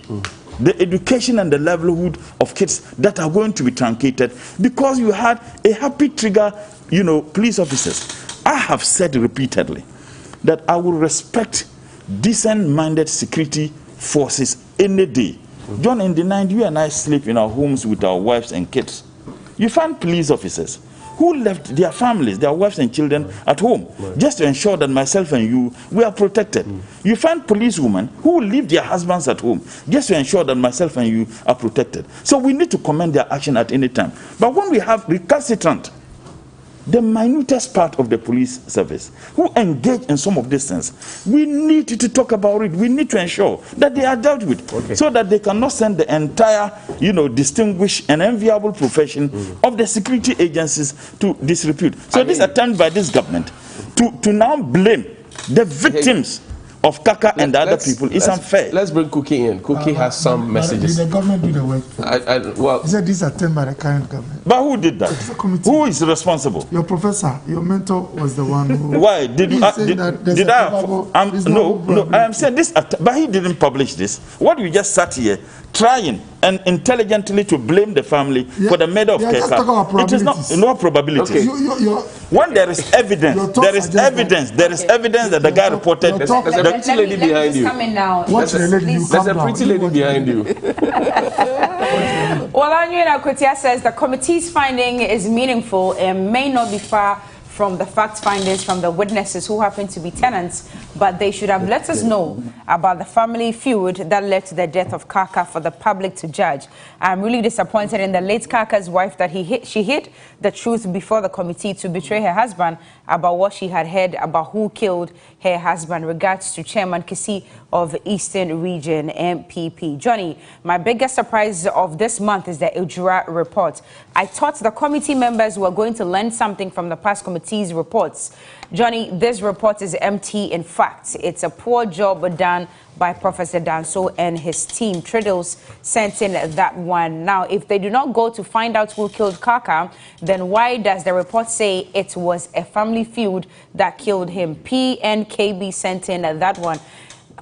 the education and the livelihood of kids that are going to be truncated because you had a happy trigger, police officers. I have said repeatedly that I will respect decent-minded security forces any day. John, in the night, you and I sleep in our homes with our wives and kids. You find police officers who left their families, their wives and children at home, just to ensure that myself and you, we are protected. You find policewomen who leave their husbands at home, just to ensure that myself and you are protected. So we need to commend their action at any time. But when we have recalcitrant, the minutest part of the police service who engage in some of these things, we need to talk about it. We need to ensure that they are dealt with, so that they cannot send the entire, distinguished and enviable profession of the security agencies to disrepute. So this attempt by this government to now blame the victims of Kaka and the other people is unfair. Let's bring Cookie in. Cookie has some messages. Did the government do the work? Well, he said this attempt by the current government. But who did that? It's a committee. Who is responsible? Your professor, your mentor was the one who... Why? Did I am saying this, but he didn't publish this. What we just sat here trying and intelligently to blame the family for the murder of Keka. It is no probability. Okay. When there is evidence, there is evidence that the guy reported. There's a pretty lady behind you. There's a pretty lady behind you. Well, Anjuna Kutia says the committee's finding is meaningful and may not be far from the fact findings from the witnesses who happen to be tenants, but they should have let us know about the family feud that led to the death of Kaka for the public to judge. I'm really disappointed in the late Kaka's wife that she hid the truth before the committee to betray her husband about what she had heard about who killed her husband. Regards to Chairman Kisi of Eastern Region MPP. Johnny, my biggest surprise of this month is the Ejura report. I thought the committee members were going to learn something from the past committee's reports. Johnny, this report is empty in fact. It's a poor job done by Professor Danso and his team. Triddles sent in that one. Now, if they do not go to find out who killed Kaka, then why does the report say it was a family feud that killed him? PNKB sent in that one.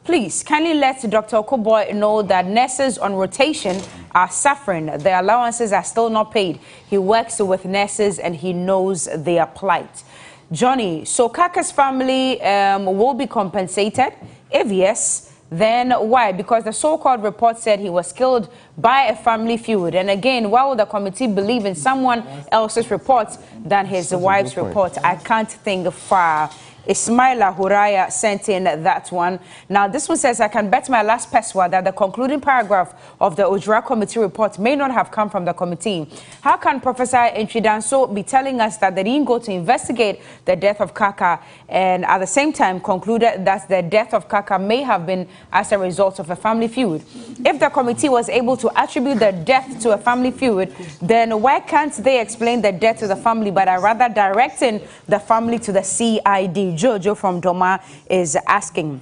Please, kindly let Dr. Okoboy know that nurses on rotation are suffering. Their allowances are still not paid. He works with nurses and he knows their plight. Johnny, so Kaka's family will be compensated? If yes, then why? Because the so-called report said he was killed by a family feud. And again, why would the committee believe in someone else's report than his wife's report? I can't think far. Ismaila Huraya sent in that one. Now, this one says, I can bet my last peswa that the concluding paragraph of the Ejura committee report may not have come from the committee. How can Professor Enchidanso be telling us that they didn't go to investigate the death of Kaka and at the same time concluded that the death of Kaka may have been as a result of a family feud? If the committee was able to attribute the death to a family feud, then why can't they explain the death to the family but are rather directing the family to the CID? Jojo from Doma is asking,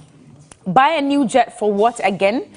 buy a new jet for what again?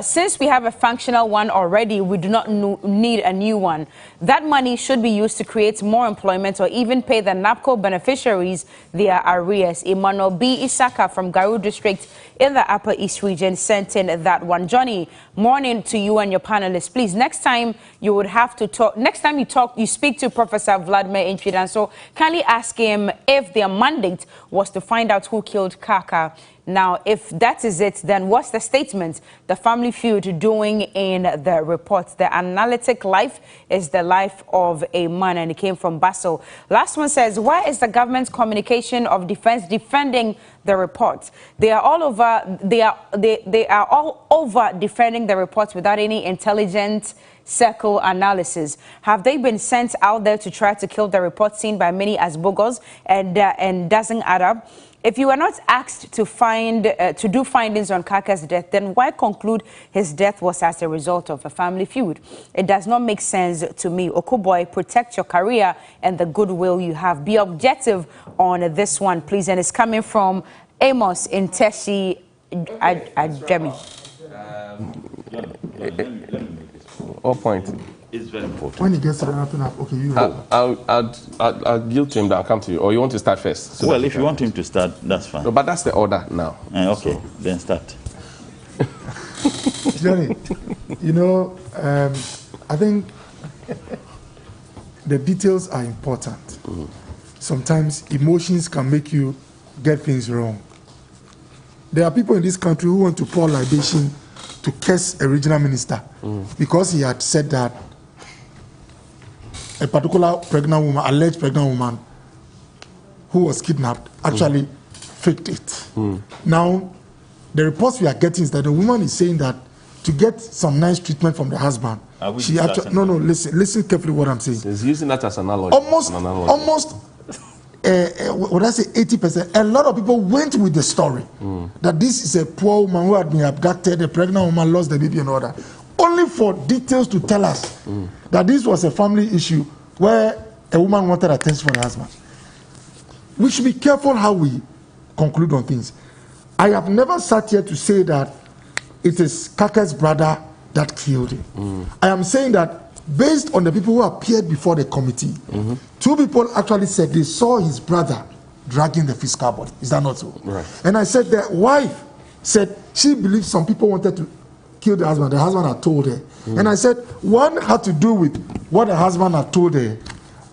Since we have a functional one already, we do not need a new one. That money should be used to create more employment or even pay the NAPCO beneficiaries their arrears. Emmanuel B. Isaka from Garu District in the Upper East Region sent in that one. Johnny, morning to you and your panelists. Please, next time you would have to talk, next time you speak to Professor Vladimir Intridan, so kindly ask him if their mandate was to find out who killed Kaka. Now, if that is it, then what's the statement the family feud doing in the report? The analytic life is the life of a man, and it came from Basel. Last one says, why is the government's communication of defense defending the report? They are all over. They are all over defending the report without any intelligent circle analysis. Have they been sent out there to try to kill the report seen by many as bogus and doesn't add up? If you were not asked to do findings on Kaka's death, then why conclude his death was as a result of a family feud? It does not make sense to me. Okuboy, protect your career and the goodwill you have. Be objective on this one, please. And it's coming from Amos in Teshi Ajemi. What point? It's very important. When he gets to the wrapping up, okay, you. I'll yield to him. Then I'll come to you. Or you want to start first? So well, if you want him to start, that's fine. No, but that's the order now. Okay, so then start. Johnny, you know, I think the details are important. Mm. Sometimes emotions can make you get things wrong. There are people in this country who want to pour libation to curse a regional minister because he had said that a particular pregnant woman, alleged pregnant woman, who was kidnapped, actually faked it. Now, the reports we are getting is that the woman is saying that to get some nice treatment from the husband, she actually listen carefully what I'm saying. He's using that as an analogy. Almost what I say 80%. A lot of people went with the story that this is a poor woman who had been abducted, a pregnant woman lost the baby and all that, only for details to tell us that this was a family issue where a woman wanted attention from the husband. We should be careful how we conclude on things. I have never sat here to say that it is Kaka's brother that killed him. I am saying that based on the people who appeared before the committee, two people actually said they saw his brother dragging the physical body. Is that not so? Right. And I said the wife said she believed some people wanted to kill the husband. The husband had told her. And I said one had to do with what the husband had told her.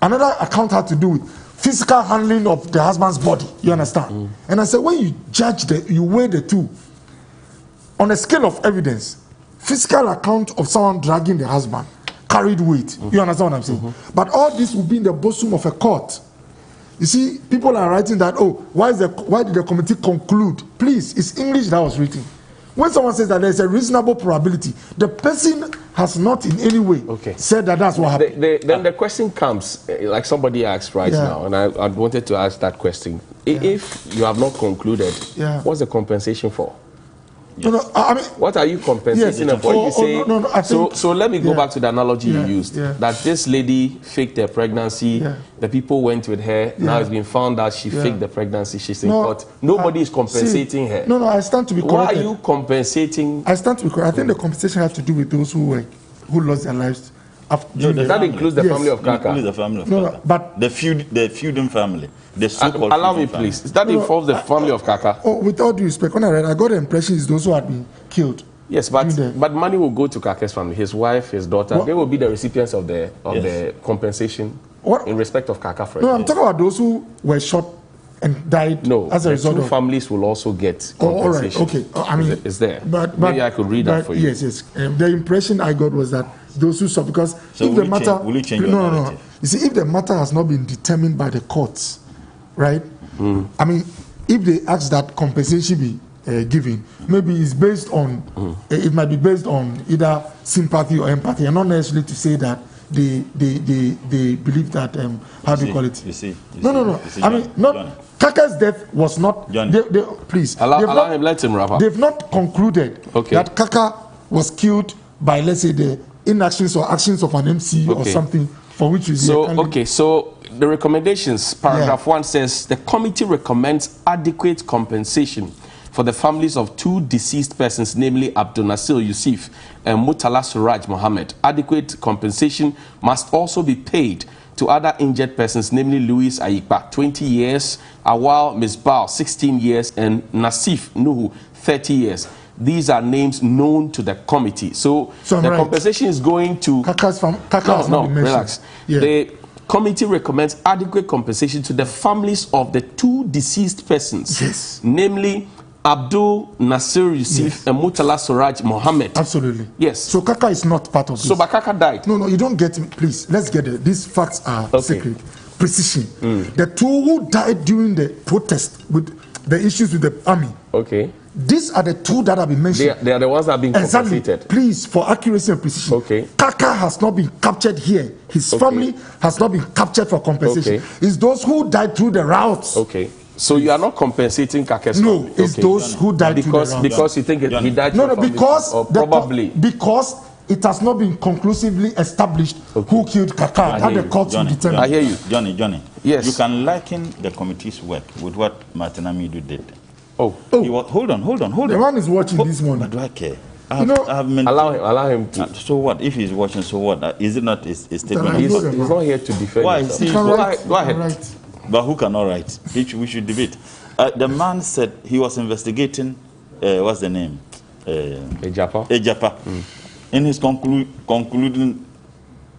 Another account had to do with physical handling of the husband's body. You understand? And I said when you judge you weigh the two on a scale of evidence, physical account of someone dragging the husband carried weight. You understand what I'm saying? But all this will be in the bosom of a court. You see, people are writing that, oh, why did the committee conclude? Please, it's English that was written. When someone says that there's a reasonable probability, the person has not in any way said that that's what happened. Then the question comes, like somebody asked now, and I wanted to ask that question. If you have not concluded, what's the compensation for? No, I mean, what are you compensating for? You say, so let me go back to the analogy you used. That this lady faked her pregnancy, the people went with her, now it's been found out she faked the pregnancy, she's in court. Nobody is compensating her. No, I stand to be corrected. Why are you compensating? I stand to be corrected. I think the compensation has to do with those who lost their lives. That includes the family of Kaka. Includes the family of Kaka. But the feuding family. The so-called allow me, please. That involves the family of Kaka. Oh, with all due respect, when I read, I got the impression it's those who had been killed. Yes, but money will go to Kaka's family. His wife, his daughter, they will be the recipients of the compensation in respect of Kaka. No, I'm talking about those who were shot and died as a result of... two families will also get compensation. All right, okay. I mean, it's there. But maybe I could read that for you. Yes. The impression I got was that those who saw, because if the matter... will you change your narrative? You see, if the matter has not been determined by the courts, right? I mean, if they ask that compensation be given, maybe it's based on, it might be based on either sympathy or empathy, and not necessarily to say that they believe that, how do you call it? You see, no. I mean, not... Kaka's death was not... please. Allow him, let him wrap up. They've not concluded that Kaka was killed by, let's say, the inactions or actions of an MC or something for which is... So the recommendations, paragraph 1 says, the committee recommends adequate compensation for the families of two deceased persons, namely Abdul Nasir Yusuf and Murtala Suraj Mohammed. Adequate compensation must also be paid to other injured persons, namely Louis Ayikba, 20 years, Awal Misbah, 16 years, and Nasif Nuhu, 30 years. These are names known to the committee. So the compensation is going to... relax. The committee recommends adequate compensation to the families of the two deceased persons, namely Abdul Nasir Yusuf and Murtala Suraj Mohammed. Absolutely. Yes. So Kaka is not part of this. So but Kaka died. No, you don't get me. Please, let's get it. These facts are secret. Precision. The two who died during the protest with the issues with the army. Okay. These are the two that have been mentioned. They are the ones that have been Exactly. compensated. Please, for accuracy and precision. Okay. Kaka has not been captured here. His family has not been captured for compensation. Okay. It's those who died through the routes. Okay. So you are not compensating Kake's No, family? it's those who died through the routes. Because you think he died No, through family, because or probably. because it has not been conclusively established who killed Kaka. That the court will determine. I hear you. Johnny. Yes. You can liken the committee's work with what Martin Amidu did. Oh. Hold on. The one is watching this morning. But do I care? Allow him to. So what? If he's watching, so what? Is it not a statement? He's not here to defend Why? himself. See, Go ahead. But who cannot write? We should debate. The man said he was investigating, what's the name? Ejapa. In his concluding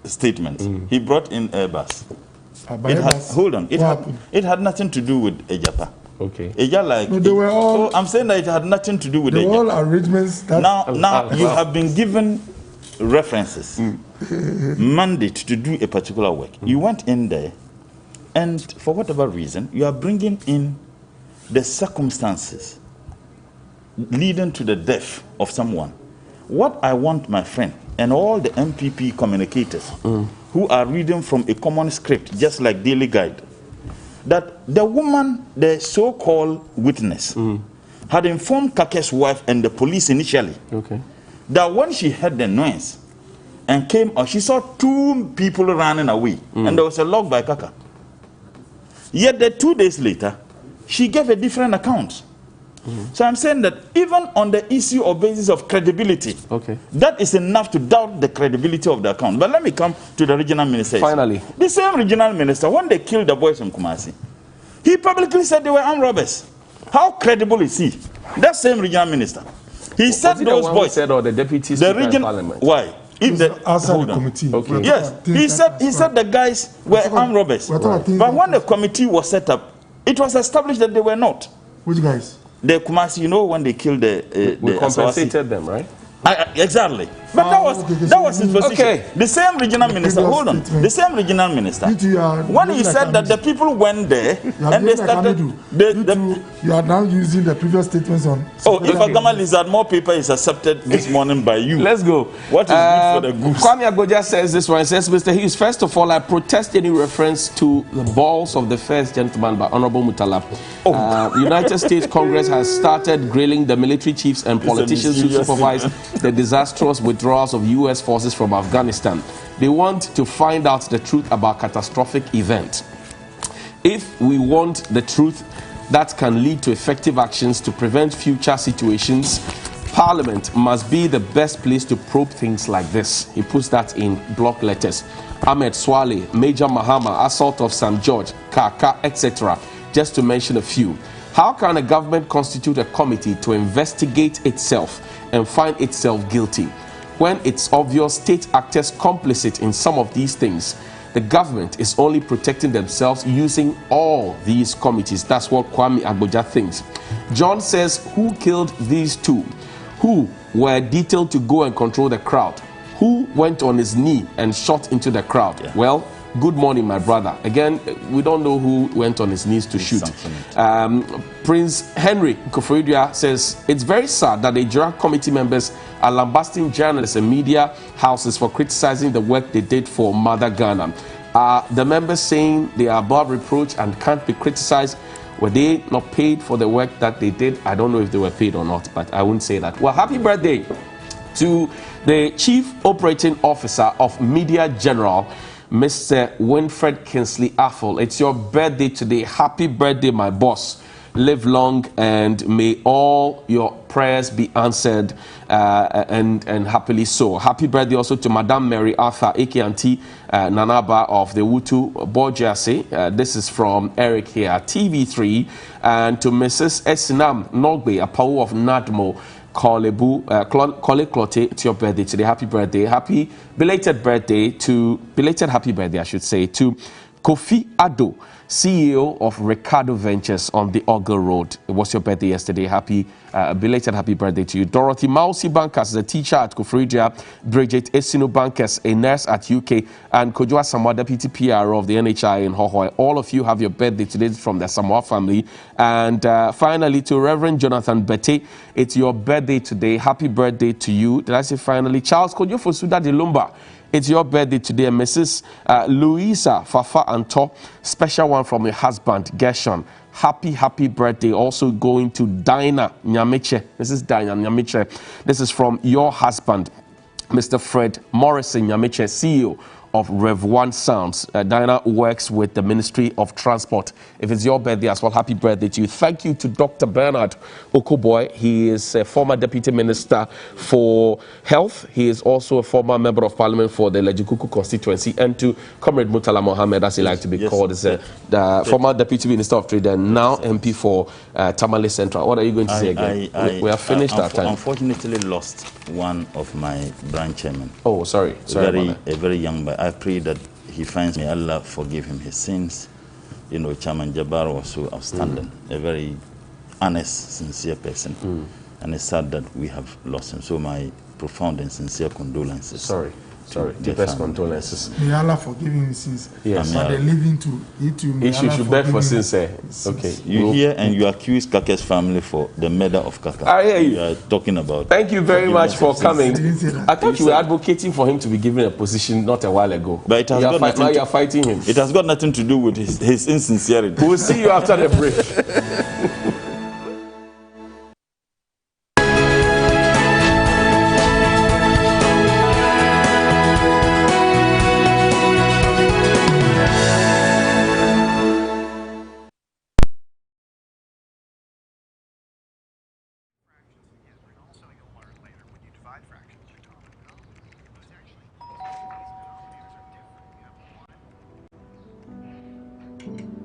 statement, he brought in Airbus. Hold on. It had nothing to do with Ejapa. Okay. They were all, I'm saying that it had nothing to do with Ejapa. all arrangements. Now you have been given references, mandate to do a particular work. You went in there, and for whatever reason, you are bringing in the circumstances leading to the death of someone. What I want, my friend, and all the MPP communicators who are reading from a common script, just like Daily Guide, that the woman, the so-called witness, had informed Kake's wife and the police initially that when she heard the noise and came out, she saw two people running away, and there was a log by Kaka. Yet 2 days later, she gave a different account. So I'm saying that even on the issue or basis of credibility, that is enough to doubt the credibility of the account. But let me come to the regional minister. Finally. The same regional minister, when they killed the boys in Kumasi, he publicly said they were armed robbers. How credible is he? That same regional minister. He said those boys. Said, or the deputy speaker in parliament? Why? If the committee. Yes, he said the guys were armed robbers. But when the committee was set up, it was established that they were not. Which guys? The Kumasi, when they killed we compensated them, right? Exactly. But that was his position. Okay. The same regional minister, hold on. The same regional minister, when he said that the people went there and they started... You are now using the previous statements on... if Agama Lizard, more paper is accepted this morning by you. Let's go. What is good for the goose? Kwame Agboja says this one. He says, Mr. Hughes, first of all, I protest any reference to the balls of the first gentleman by Honorable Mutala. United States Congress has started grilling the military chiefs and politicians who supervise the disastrous withdrawals of U.S. forces from Afghanistan. They want to find out the truth about catastrophic event. If we want the truth that can lead to effective actions to prevent future situations, Parliament must be the best place to probe things like this. He puts that in block letters. Ahmed Swale, Major Mahama, assault of St. George, Kaka, etc., just to mention a few. How can a government constitute a committee to investigate itself and find itself guilty when it's obvious state actors complicit in some of these things? The government is only protecting themselves using all these committees. That's what Kwame Agboja thinks. John says, who killed these two? Who were detailed to go and control the crowd? Who went on his knee and shot into the crowd? Yeah. Well, good morning, my brother. Again, we don't know who went on his knees to shoot. Prince Henry Koforidua says, it's very sad that the Ejura committee members are lambasting journalists and media houses for criticizing the work they did for Mother Ghana. The members saying they are above reproach and can't be criticized. Were they not paid for the work that they did? I don't know if they were paid or not, but I wouldn't say that. Well, happy birthday to the Chief Operating Officer of Media General, Mr. Winfred Kinsley Affle. It's your birthday today. Happy birthday, my boss. Live long and may all your prayers be answered and happily so. Happy birthday also to Madame Mary Arthur, AKT Nanaba of the Wutu Bojase. This is from Eric here, TV3. And to Mrs. Esinam Nogbe, Apau of Nadmo, Kole Klote, it's your birthday today. Happy birthday. Belated happy birthday, I should say, to Kofi Addo, CEO of Ricardo Ventures on the Ogle Road. It was your birthday yesterday. Belated happy birthday to you. Dorothy Mausi Bankers, a teacher at Kofridia. Bridget Esino Bankers, a nurse at UK. And Kojua Samoa, Deputy PRO of the NHI in Hohoi. All of you have your birthday today from the Samoa family. And finally, to Reverend Jonathan Bete, it's your birthday today. Happy birthday to you. Did I say finally? Charles Kojo Suda de Lumba. It's your birthday today, Mrs. Louisa Fafa Anto. Special one from your husband, Gershon. Happy birthday. Also going to Dinah Nyamiche. This is Dinah Nyamiche. This is from your husband, Mr. Fred Morrison Nyamiche, CEO of Rev 1 Sounds. Dinah works with the Ministry of Transport. If it's your birthday as well, happy birthday to you. Thank you to Dr. Bernard Okoboy. He is a former Deputy Minister for Health. He is also a former Member of Parliament for the Lejikuku constituency. And to Comrade Murtala Mohammed, as he likes to be called, is the former Deputy Minister of Trade and now MP for Tamale Central. What are you going to say again? We have finished our time. Unfortunately lost one of my branch chairmen. Oh, sorry. A very young boy. I pray that he finds me. Allah forgive him his sins. You know, Chairman Jabbar was so outstanding, a very honest, sincere person. And it's sad that we have lost him. So my profound and sincere condolences. Sorry. Deepest condolences. May Allah forgive him his sins. Yes. But they're living to you too. He should beg for sins. Okay. You hear and you accuse Kake's family for the murder of Kake. I hear you. You are talking about. Thank you very much for coming. I thought you were said, advocating for him to be given a position not a while ago. But it has got nothing now you're fighting him. It has got nothing to do with his insincerity. We'll see you after the break. Thank you.